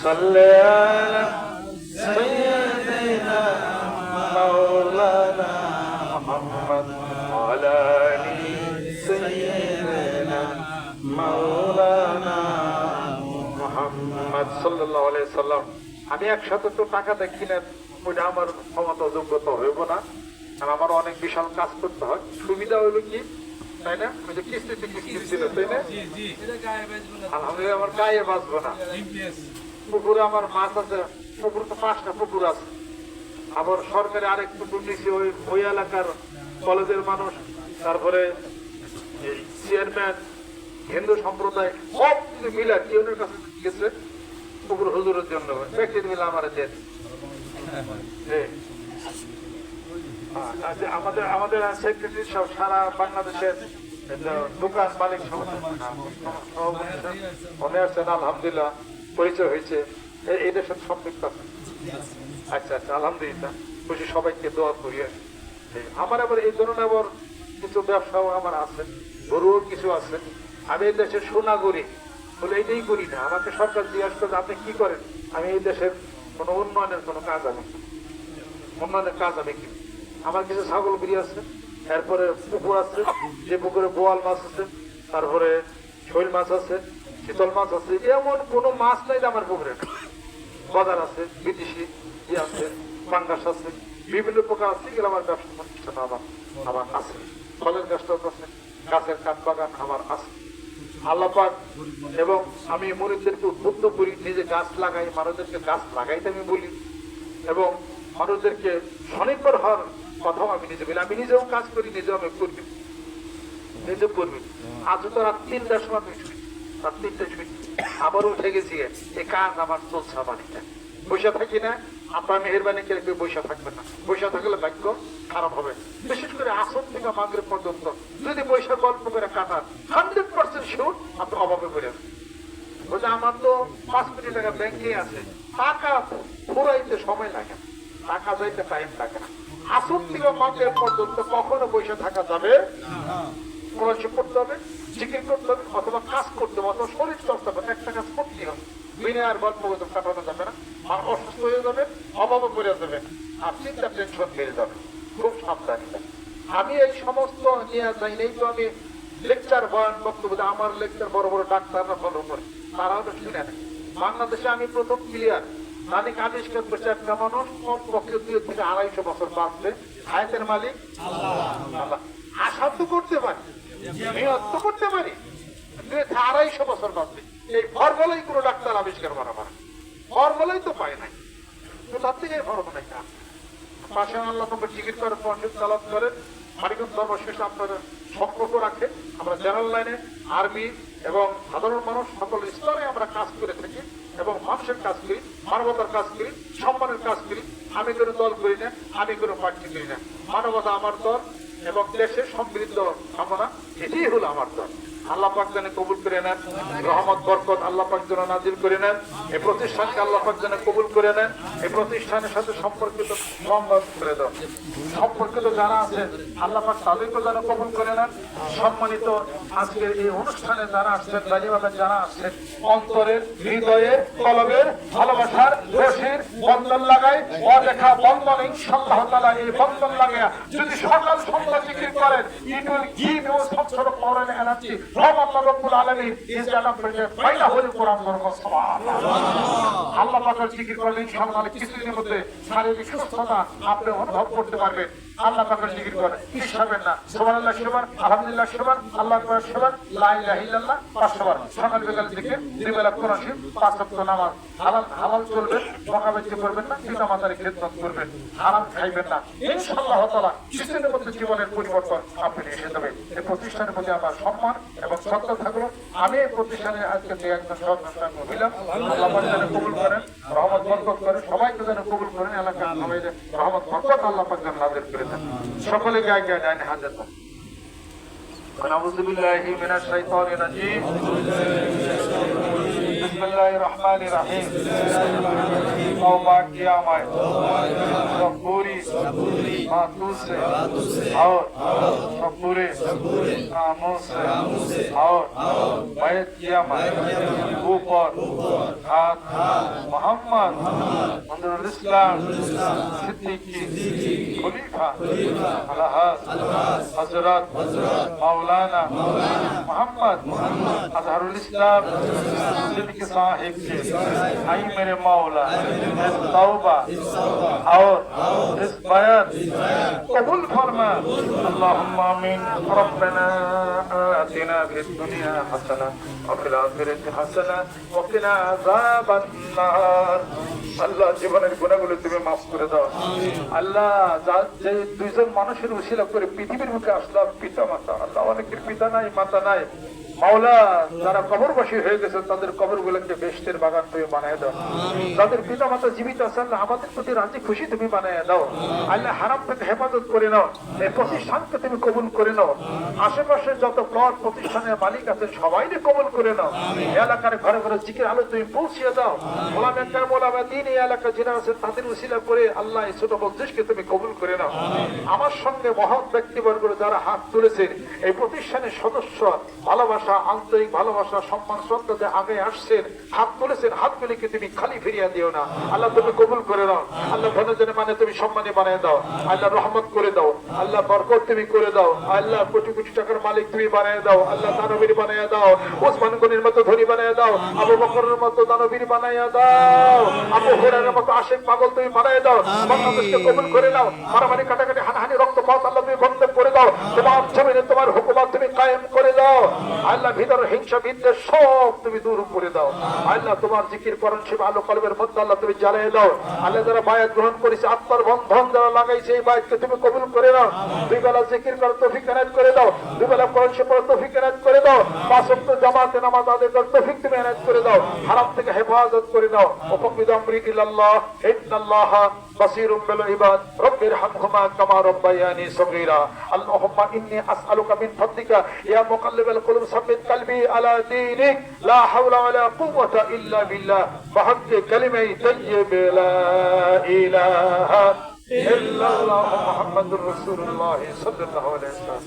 صل على سيدنا مولانا محمد وعلى آل سيدنا مولانا محمد صلى الله عليه وسلم। আমি একসাথে তো টাকা দেখি না, ওইটা আমার ক্ষমতা যোগ্যতা হইব না, আর আমার অনেক বিশাল কাজ করতে হয়। সুবিধা হইলো কি, তাই না? ওই যে কিস্তিতে কিস্তি ছিল, তাই না? আলহামদুলিল্লাহ আমার গায়ে বাঁচবো না। পুকুরে আমার মাছ আছে, পুকুর তো 5টা পুকুর আছে। আবার সরকারি আরেক পুকুর নিচে ওই এলাকার কলেজের মানুষ, তারপরে চেয়ারম্যান, হিন্দু সম্প্রদায় সব কিছু মিলে কেউনের কাছে গেছে পুকুর হুজুরের জন্য, ব্যক্তি মিলে আমার দেন। আমাদের আমাদের সেক্রেটারি সব সারা বাংলাদেশের দোকান মালিক মনে আসছেন, আলহামদুলিল্লাহ পরিচয় হয়েছে, এদের সাথে সম্পৃক্ত আছে। আচ্ছা আচ্ছা, আলহামদুলিল্লাহ খুশি, সবাইকে দোয়া করি। আমার আবার এই ধরনের আবার কিছু ব্যবসাও আমার আছে, গরুও কিছু আছে। আমি এই দেশের সোনাগরি বলে এইটাই করি না। আমাকে সরকার জিজ্ঞাসা করে আপনি কি করেন, আমি এই দেশের কোনো উন্নয়নের কোনো কাজ, আমি উন্নয়নের কাজ আমি কি। আমার কিছু ছাগল বিড়ি আছে, এরপরে পুকুর আছে, যে পুকুরে বোয়াল মাছ আছে, তারপরে শৈল মাছ আছে, শীতল মাছ আছে, এমন কোনো মাছ নাই আমার পুকুরে। বাজার আছে, বিদেশি আছে, পাঙ্গাস আছে, বিভিন্ন প্রকার আছে, এগুলো আমার ব্যবসা প্রতিষ্ঠান আমার আছে। ফলের গাছটাও আছে, গাছের কাঠ বাগান আমার আছে। আল্লাহ পাক এবং আমি মুরিদদেরকে উদ্বুদ্ধ করি, নিজে গাছ লাগাই, মানুষদেরকে গাছ লাগাইতে আমি বলি, এবং মানুষদেরকে স্বনির্ভর হওয়ার কথাও আমি নিজে বলি। আমি নিজেও কাজ করি, নিজেও আমি করবি, নিজে করবি। আজ তো রাত 3টার সময় আমি শুনি, রাত 3টায় শুনি, আবার উঠে গেছি, এই কাজ আমার চলছে। আমার এটা বসে থাকি না, আপনার মেহরবানি করে কেউ বসে থাকবেন না। বসে থাকলে ভাগ্য খারাপ হবে। বিশেষ করে আসন থেকে মাগরিব পর্যন্ত যদি বৈশা গল্প করে কাটান, 100% শিওর আপনি অভাবে পড়ে যাবেন। বলছে আমার তো 5 কোটি টাকা ব্যাংকে আছে, টাকা ফুরাইতে সময় লাগে, টাকা যাইতে টাইম লাগে না। আসন থেকে মাগরিব পর্যন্ত কখনো বসে থাকা যাবে, পড়াশোনা করতে হবে, জিকির করতে হবে, অথবা কাজ করতে হবে, অথবা শরীর চর্চা করতে, একটা কাজ করতে হবে। বিনা আর গল্প কাটানো যাবে না, আর অসুস্থ হয়ে যাবে, অভাবে পড়ে যাবে, আর চিন্তা টেনশন বেড়ে যাবে। খুব সাবধান। আমি এই সমস্ত নিয়ে যাই নেই তো, আমি লেকচার বয়ান বক্তব্য, আমার লেকচার বড় বড় ডাক্তাররা ফলো করে, তারাও তো শুনে নেয়। বাংলাদেশে আমি প্রথম ক্লিয়ার তাদের আবিষ্কার করছে, একটা মানুষ কম পক্ষে 2 থেকে 250 বছর বাঁচবে, হায়াতের মালিক আল্লাহ। আশা তো করতে পারি, নিয়ত তো করতে পারি, 2 থেকে 250 বছর বাঁচবে। এই ফর্মুলাই কোনো ডাক্তার আবিষ্কার করা পারে, ফর্মুলাই তো পায় নাই, তো তার থেকে ফর্মুলাই না। পাশে আল্লাহ তোমার জিকির করে, পঞ্চায়েত চালাত করেন, মানিকগঞ্জ সর্বশেষ আপনাদের সম্পর্ক রাখে। আমরা জেনারেল লাইনে, আর্মি এবং সাধারণ মানুষ সকল স্তরে আমরা কাজ করে থাকি, এবং মানুষের কাজ করি, মানবতার কাজ করি, সম্মানের কাজ করি। আমি কোনো দল করি না, আমি কোনো পার্টি করি না। মানবতা আমার দল এবং দেশের সমৃদ্ধ কামনা, এটাই হলো আমার দল। আল্লাহ পাক যেন কবুল করে নেন, রহমত বরকত আল্লাহ পাক যেন নাজিল করে নেন। এই প্রতিষ্ঠানকে আল্লাহ পাক যেন কবুল করে নেন। এই প্রতিষ্ঠানের সাথে সম্পর্কিত করে দেন, সম্পর্কিত যারা আছে আল্লাহ পাক তাদেরকে যেন কবুল করে নেন। সম্মানিত আজকের এই অনুষ্ঠানে যারা আসছেন, দাঁড়িয়ে যারা আসছেন, অন্তরের, হৃদয়ের, কলবের ভালোবাসার রশির বন্ধন লাগায়, অদেখা বন্ধন ইনশাআল্লাহ তাআলা এই বন্ধন লাগায় যদি সকাল সন্ধ্যা জিকির করেন, it will give you some sort of foreign energy from Allah Rabbul Alamin is that of the final holy Quran বরকত। সুবহানাল্লাহ। আল্লাহ পাকের জিকির করলে ইনশাআল্লাহ কিছুদিনের মধ্যে শারীরিক সুস্থতা আপনি অনুভব করতে পারবেন। আল্লাহ পাকের জিকির করেন, কিছু ছাড়বেন না। সুবহানাল্লাহ সুবহান, আলহামদুলিল্লাহ সুবহান, আল্লাহু আকবার সুবহান, লা ইলাহা ইল্লাল্লাহ 500 বার। সকাল বিকাল জিকির, দুই বেলা কোরআন শরীফ, 5 ওয়াক্ত নামাজ। হালাল চলবেন, বকাবাজি করবেন না, পিতা মাতার খেদমত করবেন, হারাম খাইবেন না। ইনশাআল্লাহ তাআলা কিছুদিনের মধ্যে জীবনের পরিবর্তন আপনি এসে যাবে। এই প্রতিষ্ঠানের প্রতি আমার সম্মান এবং শ্রদ্ধা থাকলো। আমি এই প্রতিষ্ঠানে আজকে যে একজন সদস্য হইলাম, আল্লাহ পাক যেন কবুল করেন, রহমত বরকত করেন, সবাইকে যেন কবুল করেন, এলাকার সবাইকে রহমত বরকত আল্লাহ পাক যেন নাযিল করে দেন। সকলে গায়ে গায়ে ডাইনে হাত দেন। আউযু বিল্লাহি মিনাশ শাইতানির রাজীম। বিসমিল্লাহির রহমানির রহিম। तौबा किया मैं सब पूरी बातों से और सब पूरे कामों से और बैत किया मैं ऊपर हाथ मोहम्मद मंदुर इस्लाम सिद्दीकी खलीफा अलहाज हजरत मौलाना मोहम्मद अजहरुल इस्लाम सिद्दीकी साहिब के आई मेरे मौला तौबा और इस बयात कबूल फरमा। अल्लाहुम्मा आमीन। रब्बना आतिना फिद दुनिया हसना व फिल आखिराति हसना व किना আযাবান নার। আল্লাহ জীবনের গুনাহগুলো তুমি মাফ করে দাও। আল্লাহ যে দুইজন মানুষের উসিলা করে পৃথিবীর মুখে আসলাম, পিতা মাতা, আল্লাহ অনেকের পিতা নাই মাতা নাই, মাওলা যারা কবরবাসী হয়ে গেছে তাদের কবরগুলোকে বেহেশতের বাগান তুমি বানিয়ে দাও। যাদের পিতা মাতা জীবিত আছে আল্লাহ আমাদের প্রতি রাজি খুশি তুমি বানিয়ে দাও। আল্লাহ হারাম থেকে হেফাজত করে নাও, এই প্রতিষ্ঠানকে তুমি কবুল করে নাও। আশেপাশে যত প্লট প্রতিষ্ঠানের মালিক আছেন সবাইকে কবুল করে নাও। এলাকার ঘরে ঘরে জিকির আলো তুমি পৌঁছিয়ে দাও। ওলামা কেরাম ওলামা দ্বীন এই এলাকা যারা আছে তাদের উসিলা করে আল্লাহ এই ছোট মজলিসকে তুমি কবুল করে নাও। আমার সঙ্গে মহৎ ব্যক্তিবর্গ যারা হাত তুলেছেন, এই প্রতিষ্ঠানের সদস্য ভালোবাসা, আন্তরিক ভালোবাসা, সম্মান শ্রদ্ধাতে আগে আসছেন, হাত তুলেছেন, হাতগুলিকে তুমি খালি ফিরিয়ে দিও না। আল্লাহ তুমি কবুল করে নাও। আল্লাহ ধনজনে মানে তুমি সম্মানী বানিয়ে দাও। আল্লাহ রহমত করে দাও। আল্লাহ বরকত তুমি করে দাও। আল্লাহ কোটি কোটি টাকার মালিক তুমি বানিয়ে দাও। আল্লাহ দানবীর বানিয়ে দাও। ওসমান গনির মতো ধনী বানিয়ে দাও। আবু বকরের মতো দানবীর বানিয়ে দাও। আবু হুরায়রার মতো আশিক পাগল তুমি বানিয়ে দাও। বাংলাদেশকে কবুল করে নাও। মারামারি কাটাকাটি হানাহানি রক্তপাত আল্লাহ তুমি বন্ধ করে দাও। তোমার জমিনে তোমার হুকুমত তুমি কায়েম করে দাও। আল্লাহ ভিতর হিংসা বিদ্বেষ সব তুমি দূর করে দাও। আল্লাহ তোমার জিকির করণ শিব আলো কলবের মধ্যে আল্লাহ তুমি জ্বালিয়ে দাও। আল্লাহ যারা বায়াত গ্রহণ করেছে, আত্মার বন্ধন যারা লাগাইছে, এই বায়াতকে তুমি কবুল করে নাও। দুই বেলা জিকির করার তৌফিক এনায়েত করে দাও। দুই বেলা করণ শিব করার তৌফিক এনায়েত করে দাও। পাঁচ ওয়াক্ত জামাতে নামাজ আদায় করার তৌফিক তুমি এনায়েত করে দাও। হারাম থেকে হেফাজত করে দাও। ওয়াফিদ আমরি ইলাল্লাহ ইন্নাল্লাহ বাসীরুম বিল ইবাদ রব্বিরহামহুমা কামা রাব্বায়ানি সগীরা। আল্লাহুম্মা ইন্নী আসআলুকা মিন ফাদলিকা ইয়া মুকাল্লিবাল কুলুব সাব্বিত কলবি আলা দীনিক লা হাওলা ওয়ালা কুওয়াতা ইল্লা বিল্লাহ বিহাক্কি কালিমাই তাইয়্যিবা লা ইলাহা ইল্লাল্লাহ মুহাম্মাদুর রাসূলুল্লাহ সাল্লাল্লাহু আলাইহি ওয়াসাল্লাম।